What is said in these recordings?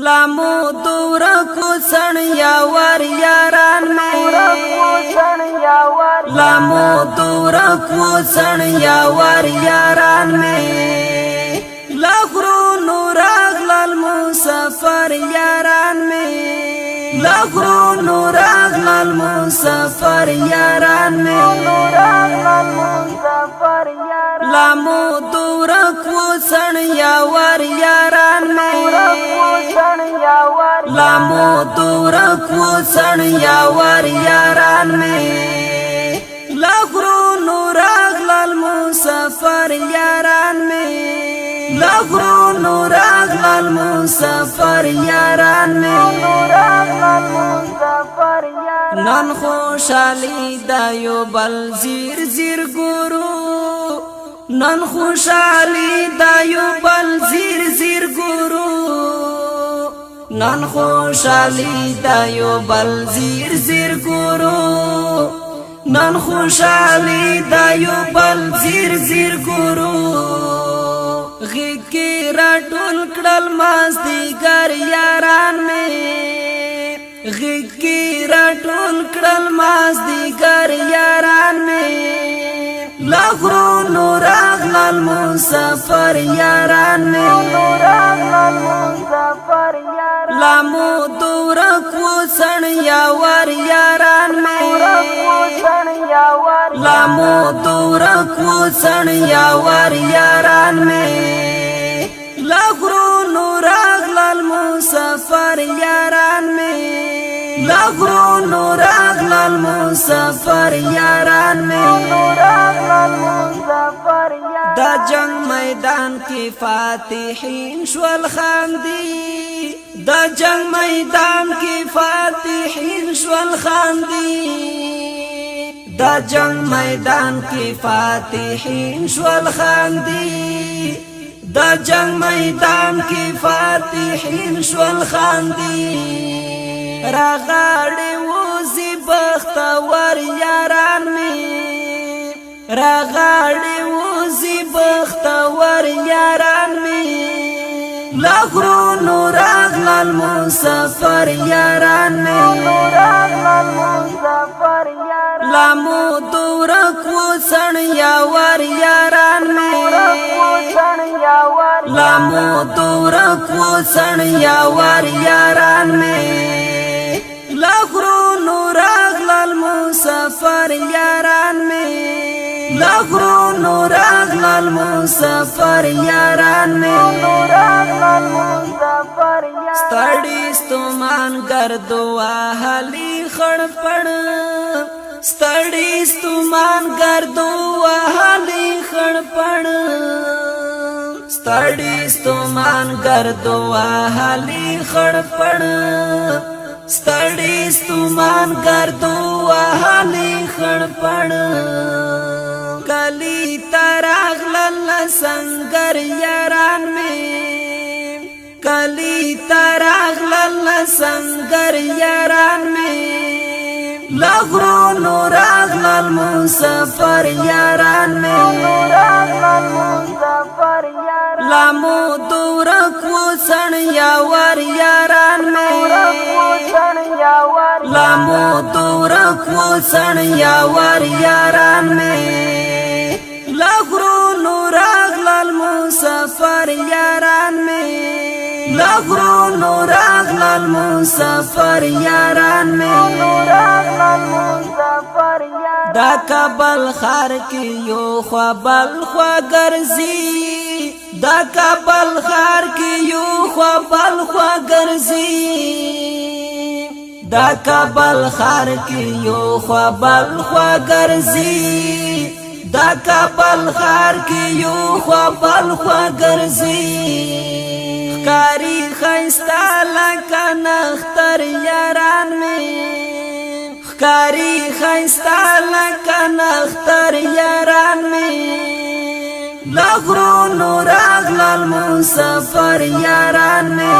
لا مودو رکو څڼیور یاران می لا مودو رکو څڼیور یاران می لا غرونو راغلل مسافر یاران می لا غرونو راغلل مسافر یاران می لا مودو رکو څڼیور یاران می لا مودو رکو څڼیور یاران می لا غرونو راغلل مسافر یاران می لا غرونو راغلل مسافر یاران می نن خوشحالی دا یو بل زیر زیر ګورو نن خوشحالی دا یو بل زیر زیر ګورو نن خوشحالی دا یو بل زیر زیر ګورو نن خوشحالی دا یو بل زیر زیر ګورو غیږ را ټول کړل مازدیګر یاران می غیږ را ټول کړل مازدیګر یاران می لا غرونو راغلل مسافر یاران می لا مودو رکو څڼیور یاران می لا مودو رکو څڼیور یاران می لا غرونو راغلل مسافر یاران می لا غرونو راغلل مسافر یاران می دا جنگ میدان کی فاتحین شول خاندی دا جنگ میدان کی فاتحین شول خاندی دا جنگ میدان کی فاتحین شول خاندی دا جنگ میدان کی فاتحین شول خاندی راغاڑی وزی بختور یاران می راغاڑی وزی بختور یاران می لا غرونو راغلل مسافر یاران می لا مودو رکو څڼیور یاران می لا مودو رکو څڼیور یاران می لا غرونو راغلل مسافر یاران می لا غرونو راغلل مسافر یاران می ستړي ستومان ګردو وهلي خړ پړ ستړي ستومان ګردو وهلي خړ پړ ستړي ستومان ګردو وهلي خړ پړ ستړي ستومان ګردو وهلي خړ پړ کلی تراغلل سنگر یاران می کلی تراغلل سنگر یاران می لا غرونو راغلل مسافر یاران می لا مودو رکو څڼیور یاران می لا مودو رکو څڼیور یاران می لا غرونو راغلل مسافر یاران می لا غرونو راغلل مسافر یاران می دا کابل خار کی یو خوا بل خوا ګرځي دا کابل خار کی یو خوا بل خوا ګرځي دا کابل خار کی یو خوا بل خوا ګرځي دا کابل خار کی یو خوا بل خوا ګرځي ښکاري ښایسته لکه نختر یاران می ښکاري ښایسته لکه نختر یاران می لا غرونو راغلل مسافر یاران می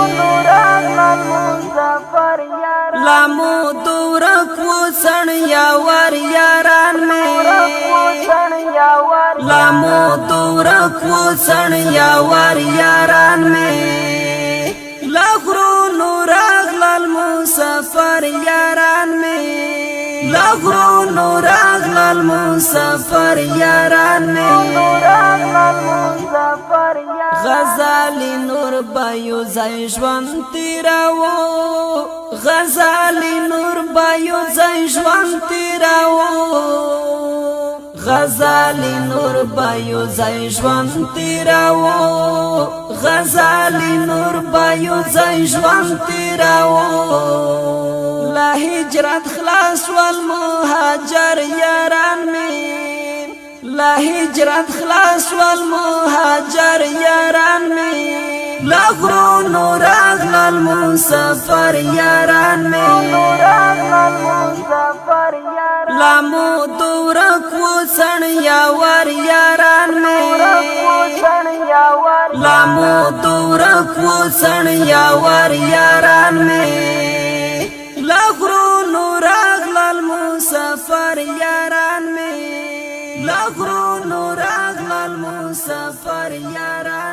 لا مودو رکو څڼیور یاران می لا مودو رکو څڼیور یاران می لا غرونو غرونو راغلل مسافر یاران می غزالی نور بایو زای ژوند تیراو غزالی نور بایو زای ژوند تیراو غزالی نور بایو زای ژوند تیراو غزالی نور بایو زای ژوند تیراو لا هجرت خلاص والمهاجر یاران می لا هجرت خلاص والمهاجر یاران می لا غرونو راغلل مسافر یاران می لا مودو رکو څڼیور یاران می لا مودو رکو څڼیور یاران می لا غرونو راغلل مسافر یاران می لا غرونو راغلل مسافر یاران